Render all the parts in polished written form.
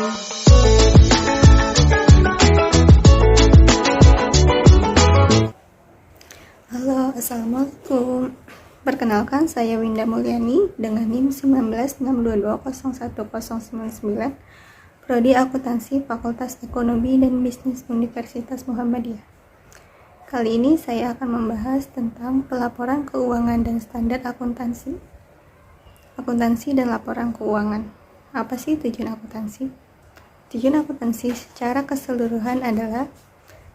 Halo, Assalamualaikum. Perkenalkan, saya Winda Mulyani dengan NIM 1962201099, Prodi Akuntansi Fakultas Ekonomi dan Bisnis Universitas Muhammadiyah. Kali ini saya akan membahas tentang pelaporan keuangan dan standar akuntansi. Akuntansi dan laporan keuangan. Apa sih tujuan akuntansi? Tujuan akuntansi secara keseluruhan adalah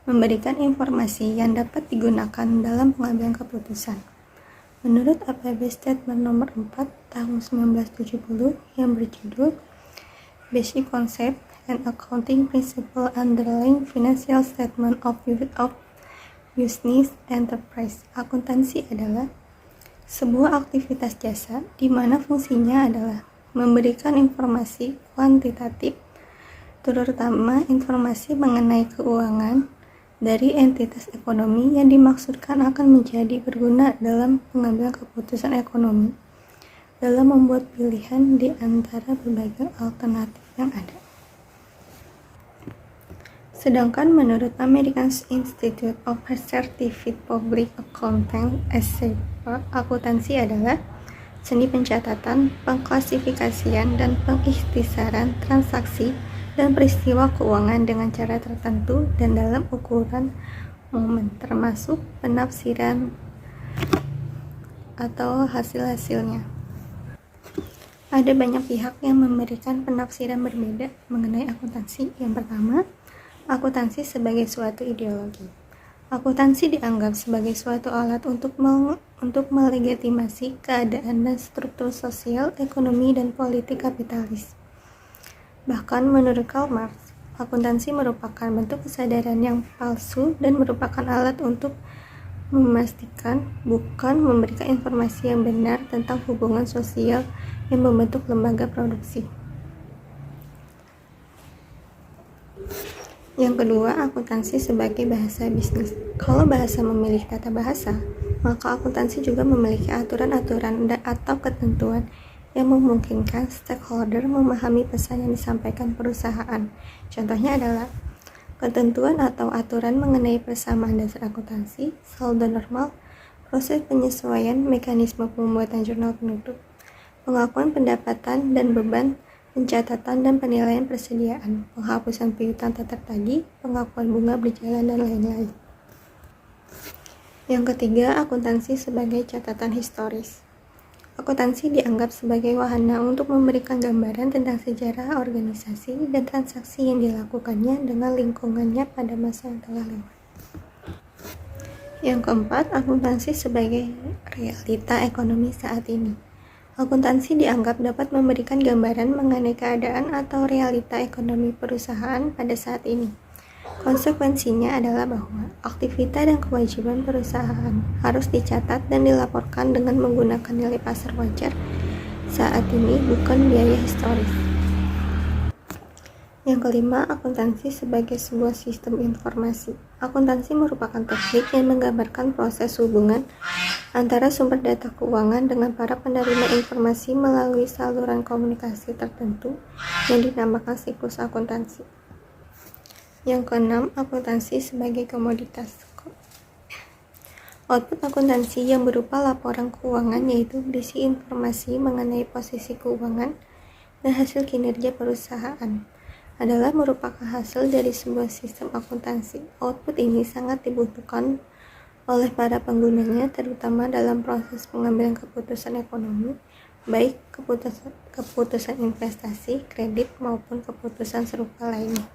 memberikan informasi yang dapat digunakan dalam pengambilan keputusan. Menurut APB Statement Nomor 4 Tahun 1970 yang berjudul Basic Concept and Accounting Principle Underlying Financial Statement of Business Enterprise, akuntansi adalah sebuah aktivitas jasa di mana fungsinya adalah memberikan informasi kuantitatif, terutama informasi mengenai keuangan dari entitas ekonomi yang dimaksudkan akan menjadi berguna dalam pengambilan keputusan ekonomi dalam membuat pilihan di antara berbagai alternatif yang ada. Sedangkan menurut American Institute of Certified Public Accounting (ACPA), akuntansi adalah seni pencatatan, pengklasifikasian, dan pengikhtisaran transaksi dan peristiwa keuangan dengan cara tertentu dan dalam ukuran momen, termasuk penafsiran atau hasil-hasilnya. Ada banyak pihak yang memberikan penafsiran berbeda mengenai akuntansi. Yang pertama, akuntansi sebagai suatu ideologi. Akuntansi dianggap sebagai suatu alat untuk melegitimasi keadaan dan struktur sosial, ekonomi, dan politik kapitalis. Bahkan menurut Karl Marx, akuntansi merupakan bentuk kesadaran yang palsu dan merupakan alat untuk memastikan, bukan memberikan informasi yang benar tentang hubungan sosial yang membentuk lembaga produksi. Yang kedua, akuntansi sebagai bahasa bisnis. Kalau bahasa memiliki tata bahasa, maka akuntansi juga memiliki aturan-aturan atau ketentuan yang memungkinkan stakeholder memahami pesan yang disampaikan perusahaan. Contohnya adalah ketentuan atau aturan mengenai persamaan dasar akuntansi, saldo normal, proses penyesuaian, mekanisme pembuatan jurnal penutup, pengakuan pendapatan dan beban, pencatatan dan penilaian persediaan, penghapusan piutang tak tertagih, pengakuan bunga berjalan, dan lain-lain. Yang ketiga, akuntansi sebagai catatan historis. Akuntansi dianggap sebagai wahana untuk memberikan gambaran tentang sejarah organisasi dan transaksi yang dilakukannya dengan lingkungannya pada masa yang telah lewat. Yang keempat, akuntansi sebagai realita ekonomi saat ini. Akuntansi dianggap dapat memberikan gambaran mengenai keadaan atau realita ekonomi perusahaan pada saat ini. Konsekuensinya adalah bahwa aktivitas dan kewajiban perusahaan harus dicatat dan dilaporkan dengan menggunakan nilai pasar wajar saat ini, bukan biaya historis. Yang kelima, akuntansi sebagai sebuah sistem informasi. Akuntansi merupakan teknik yang menggambarkan proses hubungan antara sumber data keuangan dengan para penerima informasi melalui saluran komunikasi tertentu yang dinamakan siklus akuntansi. Yang keenam, akuntansi sebagai komoditas. Output akuntansi yang berupa laporan keuangan yaitu berisi informasi mengenai posisi keuangan dan hasil kinerja perusahaan adalah merupakan hasil dari sebuah sistem akuntansi. Output ini sangat dibutuhkan oleh para penggunanya, terutama dalam proses pengambilan keputusan ekonomi, baik keputusan investasi, kredit, maupun keputusan serupa lainnya.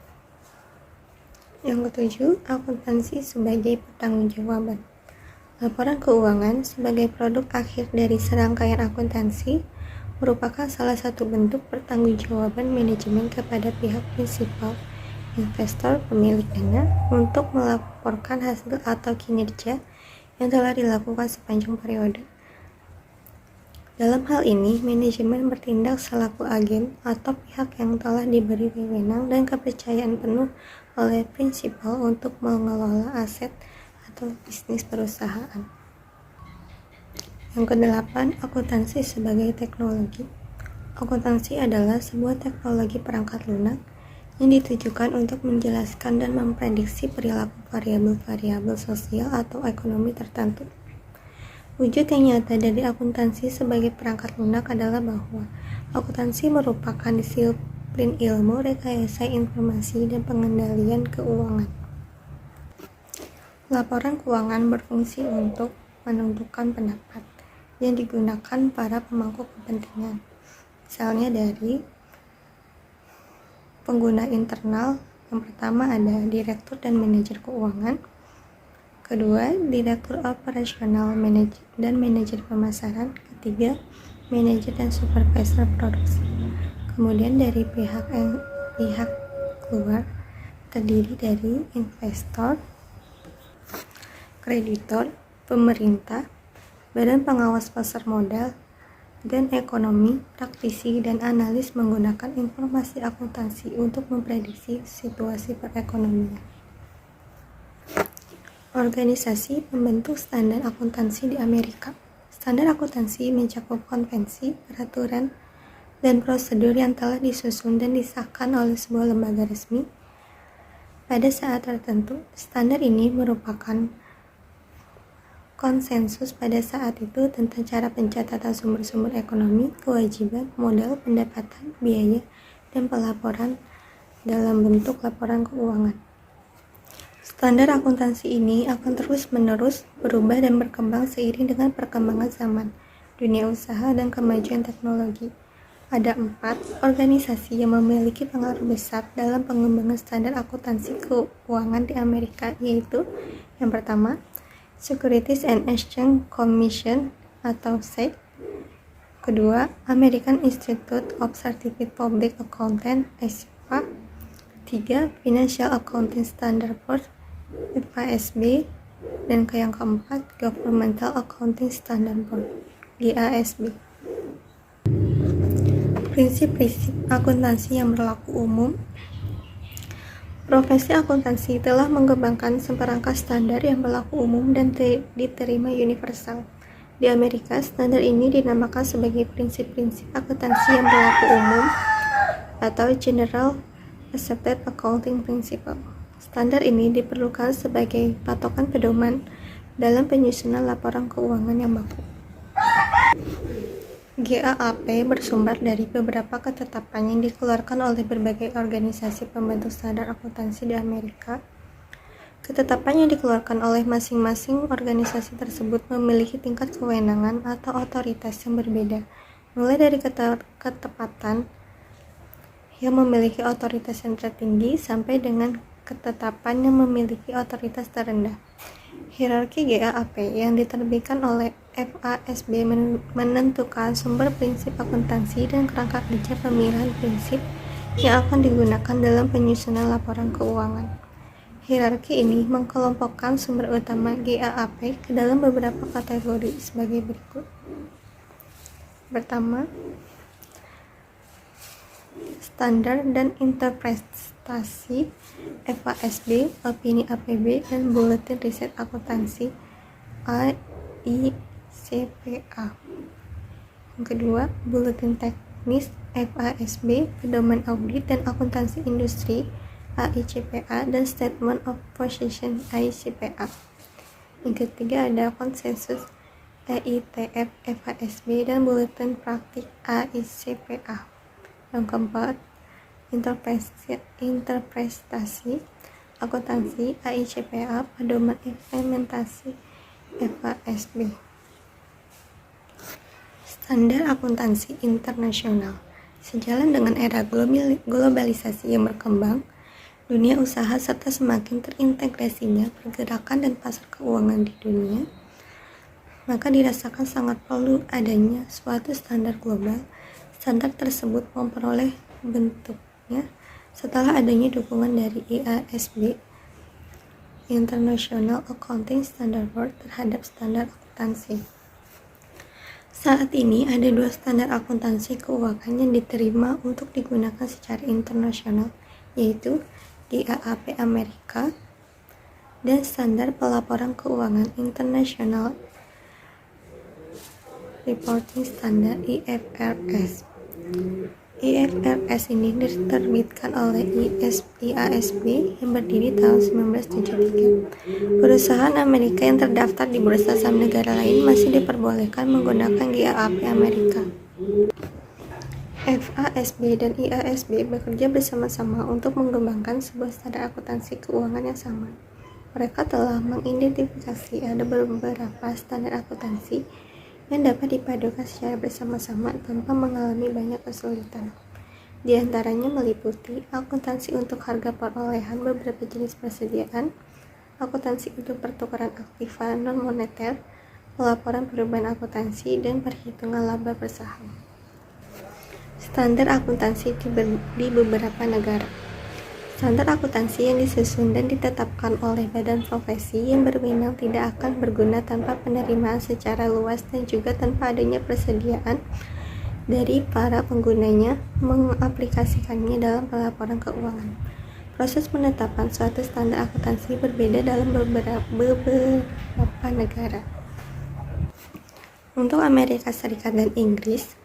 Yang ketujuh, akuntansi sebagai pertanggungjawaban. Laporan keuangan sebagai produk akhir dari serangkaian akuntansi merupakan salah satu bentuk pertanggungjawaban manajemen kepada pihak prinsipal, investor, pemilik dana untuk melaporkan hasil atau kinerja yang telah dilakukan sepanjang periode. Dalam hal ini, manajemen bertindak selaku agen atau pihak yang telah diberi wewenang dan kepercayaan penuh oleh prinsipal untuk mengelola aset atau bisnis perusahaan. Yang kedelapan, akuntansi sebagai teknologi. Akuntansi adalah sebuah teknologi perangkat lunak yang ditujukan untuk menjelaskan dan memprediksi perilaku variabel-variabel sosial atau ekonomi tertentu. Wujud yang nyata dari akuntansi sebagai perangkat lunak adalah bahwa akuntansi merupakan disiplin ilmu rekayasa informasi dan pengendalian keuangan. Laporan keuangan berfungsi untuk menentukan pendapat yang digunakan para pemangku kepentingan, misalnya dari pengguna internal. Yang pertama ada direktur dan manajer keuangan, kedua direktur operasional dan manajer pemasaran, ketiga manajer dan supervisor produksi. Kemudian dari pihak luar terdiri dari investor, kreditor, pemerintah, badan pengawas pasar modal, dan ekonomi, praktisi, dan analis menggunakan informasi akuntansi untuk memprediksi situasi perekonomian. Organisasi pembentuk standar akuntansi di Amerika. Standar akuntansi mencakup konvensi, peraturan, dan prosedur yang telah disusun dan disahkan oleh sebuah lembaga resmi. Pada saat tertentu, standar ini merupakan konsensus pada saat itu tentang cara pencatatan sumber-sumber ekonomi, kewajiban, modal, pendapatan, biaya, dan pelaporan dalam bentuk laporan keuangan. Standar akuntansi ini akan terus-menerus berubah dan berkembang seiring dengan perkembangan zaman, dunia usaha, dan kemajuan teknologi. Ada 4 organisasi yang memiliki pengaruh besar dalam pengembangan standar akuntansi keuangan di Amerika, yaitu yang pertama, Securities and Exchange Commission atau SEC. Kedua, American Institute of Certified Public Accountants (AICPA). 3. Financial Accounting Standards Board (FASB). Dan yang keempat, Governmental Accounting Standards Board (GASB). Prinsip-prinsip akuntansi yang berlaku umum. Profesi akuntansi telah mengembangkan seperangkat standar yang berlaku umum dan diterima universal. Di Amerika, standar ini dinamakan sebagai prinsip-prinsip akuntansi yang berlaku umum atau General Accepted Accounting Principle. Standar ini diperlukan sebagai patokan pedoman dalam penyusunan laporan keuangan yang baku. GAAP bersumber dari beberapa ketetapan yang dikeluarkan oleh berbagai organisasi pembentuk standar akuntansi di Amerika. Ketetapan yang dikeluarkan oleh masing-masing organisasi tersebut memiliki tingkat kewenangan atau otoritas yang berbeda, mulai dari ketepatan yang memiliki otoritas yang tertinggi sampai dengan ketetapan yang memiliki otoritas terendah. Hierarki GAAP yang diterbitkan oleh FASB menentukan sumber prinsip akuntansi dan kerangka kerja pemilihan prinsip yang akan digunakan dalam penyusunan laporan keuangan. Hierarki ini mengkelompokkan sumber utama GAAP ke dalam beberapa kategori sebagai berikut. Pertama, standar dan interpretasi FASB, opini APB, dan buletin riset akuntansi AICPA. Yang kedua, buletin teknis FASB, pedoman audit dan akuntansi industri AICPA, dan statement of position AICPA. Yang ketiga ada konsensus EITF FASB dan buletin praktik AICPA. Yang keempat, interpretasi akuntansi AICPA, pedoman implementasi FASB. Standar akuntansi internasional. Sejalan dengan era globalisasi yang berkembang, dunia usaha serta semakin terintegrasinya pergerakan dan pasar keuangan di dunia, maka dirasakan sangat perlu adanya suatu standar global. Standar tersebut memperoleh bentuknya setelah adanya dukungan dari IASB, International Accounting Standards Board, terhadap standar akuntansi. Saat ini ada 2 standar akuntansi keuangan yang diterima untuk digunakan secara internasional, yaitu GAAP Amerika dan Standar Pelaporan Keuangan International Reporting Standard (IFRS). IFRS ini diterbitkan oleh IASB yang berdiri tahun 1973. Perusahaan Amerika yang terdaftar di bursa saham negara lain masih diperbolehkan menggunakan GAAP Amerika. FASB dan IASB bekerja bersama-sama untuk mengembangkan sebuah standar akuntansi keuangan yang sama. Mereka telah mengidentifikasi ada beberapa standar akuntansi yang dapat dipadukan secara bersama-sama tanpa mengalami banyak kesulitan. Di antaranya meliputi akuntansi untuk harga perolehan beberapa jenis persediaan, akuntansi untuk pertukaran aktiva non-moneter, pelaporan perubahan akuntansi, dan perhitungan laba bersaham. Standar akuntansi di beberapa negara. Standar akuntansi yang disusun dan ditetapkan oleh badan profesi yang berwenang tidak akan berguna tanpa penerimaan secara luas dan juga tanpa adanya persediaan dari para penggunanya mengaplikasikannya dalam pelaporan keuangan. Proses penetapan suatu standar akuntansi berbeda dalam beberapa negara. Untuk Amerika Serikat dan Inggris,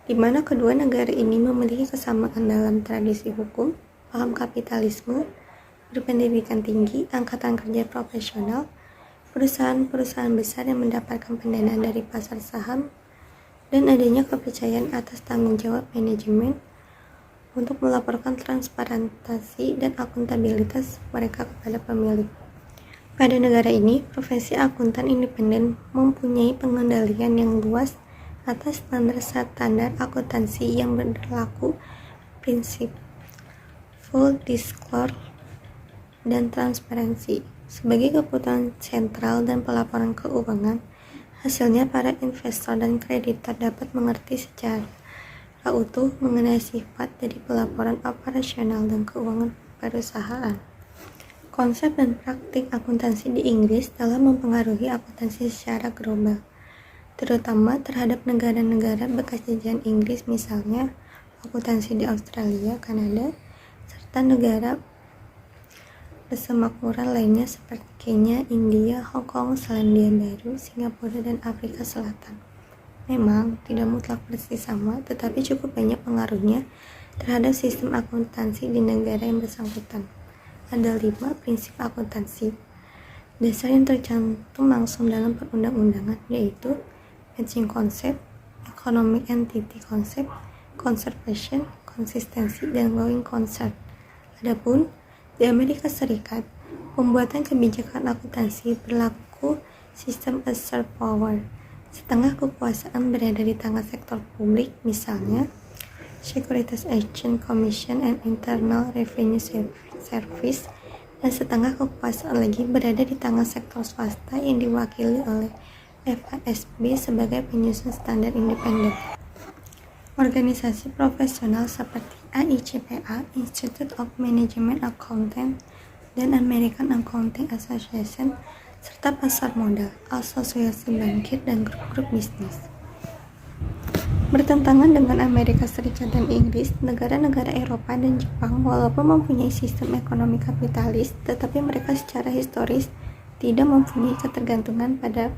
di mana kedua negara ini memiliki kesamaan dalam tradisi hukum, paham kapitalisme, berpendidikan tinggi, angkatan kerja profesional, perusahaan-perusahaan besar yang mendapatkan pendanaan dari pasar saham, dan adanya kepercayaan atas tanggung jawab manajemen untuk melaporkan transparansi dan akuntabilitas mereka kepada pemilik. Pada negara ini, profesi akuntan independen mempunyai pengendalian yang luas atas standar akuntansi yang berlaku, prinsip full disclosure dan transparansi sebagai kebutuhan sentral dan pelaporan keuangan. Hasilnya para investor dan kreditor dapat mengerti secara utuh mengenai sifat dari pelaporan operasional dan keuangan perusahaan. Konsep dan praktik akuntansi di Inggris telah mempengaruhi akuntansi secara global, terutama terhadap negara-negara bekas jajahan Inggris, misalnya akuntansi di Australia, Kanada, serta negara persemakmuran lainnya seperti Kenya, India, Hong Kong, Selandia Baru, Singapura, dan Afrika Selatan. Memang tidak mutlak persis sama, tetapi cukup banyak pengaruhnya terhadap sistem akuntansi di negara yang bersangkutan. Ada 5 prinsip akuntansi dasar yang tercantum langsung dalam perundang-undangan, yaitu matching concept, economic entity concept, conservation, konsistensi, dan going concern. Adapun di Amerika Serikat, pembuatan kebijakan akuntansi berlaku sistem assert power. Setengah kekuasaan berada di tangan sektor publik, misalnya Securities Exchange Commission and Internal Revenue Service, dan setengah kekuasaan lagi berada di tangan sektor swasta yang diwakili oleh FASB sebagai penyusun standar independen. Organisasi profesional seperti AICPA, Institute of Management Accountants, dan American Accounting Association, serta pasar modal, asosiasi bankir, dan grup-grup bisnis. Bertentangan dengan Amerika Serikat dan Inggris, negara-negara Eropa dan Jepang walaupun mempunyai sistem ekonomi kapitalis, tetapi mereka secara historis tidak mempunyai ketergantungan pada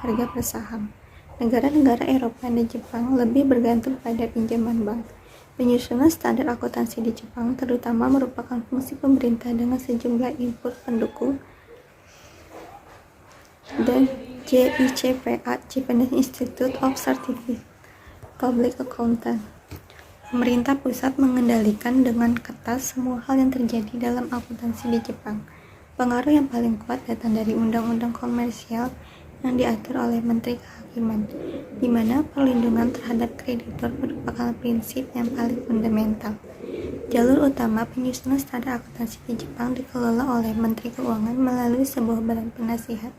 harga bersaham. Negara-negara Eropa dan Jepang lebih bergantung pada pinjaman bank. Penyusunan standar akuntansi di Jepang terutama merupakan fungsi pemerintah dengan sejumlah input pendukung dan JICPA, Japanese Institute of Certified Public Accountant. Pemerintah pusat mengendalikan dengan ketat semua hal yang terjadi dalam akuntansi di Jepang. Pengaruh yang paling kuat datang dari undang-undang komersial yang diatur oleh Menteri Kehakiman, di mana perlindungan terhadap kreditor merupakan prinsip yang paling fundamental. Jalur utama penyusunan standar akuntansi di Jepang dikelola oleh Menteri Keuangan melalui sebuah badan penasihat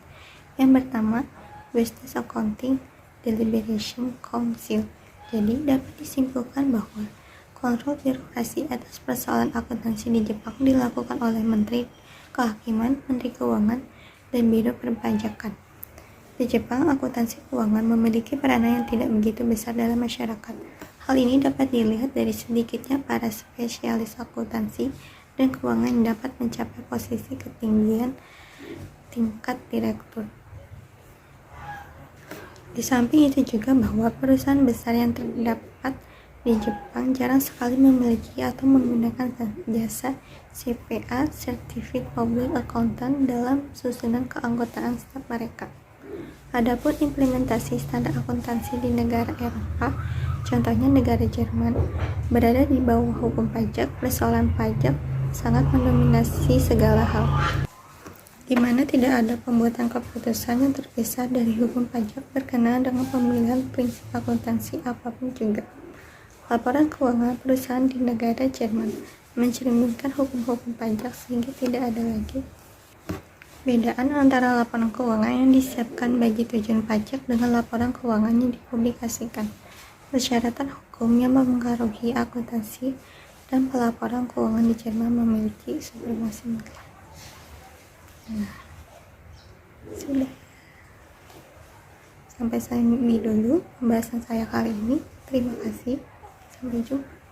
yang bernama Business Accounting Deliberation Council. Jadi dapat disimpulkan bahwa kontrol birokrasi atas persoalan akuntansi di Jepang dilakukan oleh Menteri Kehakiman, Menteri Keuangan, dan Biro Perpajakan. Di Jepang, akuntansi keuangan memiliki peranan yang tidak begitu besar dalam masyarakat. Hal ini dapat dilihat dari sedikitnya para spesialis akuntansi dan keuangan yang dapat mencapai posisi ketinggian tingkat direktur. Di samping itu juga bahwa perusahaan besar yang terdapat Di Jepang jarang sekali memiliki atau menggunakan jasa CPA (Certified Public Accountant) dalam susunan keanggotaan staf mereka. Adapun implementasi standar akuntansi di negara Eropa, contohnya negara Jerman, berada di bawah hukum pajak. Persoalan pajak sangat mendominasi segala hal, di mana tidak ada pembuatan keputusan yang terpisah dari hukum pajak berkenaan dengan pemilihan prinsip akuntansi apapun juga. Laporan keuangan perusahaan di negara Jerman mencerminkan hukum-hukum pajak sehingga tidak ada lagi bedaan antara laporan keuangan yang disiapkan bagi tujuan pajak dengan laporan keuangan yang dipublikasikan. Persyaratan hukum yang mempengaruhi akuntansi dan pelaporan keuangan di Jerman memiliki supremasi mutlak. Nah, sudah. Sampai sini dulu pembahasan saya kali ini. Terima kasih. Sampai jumpa.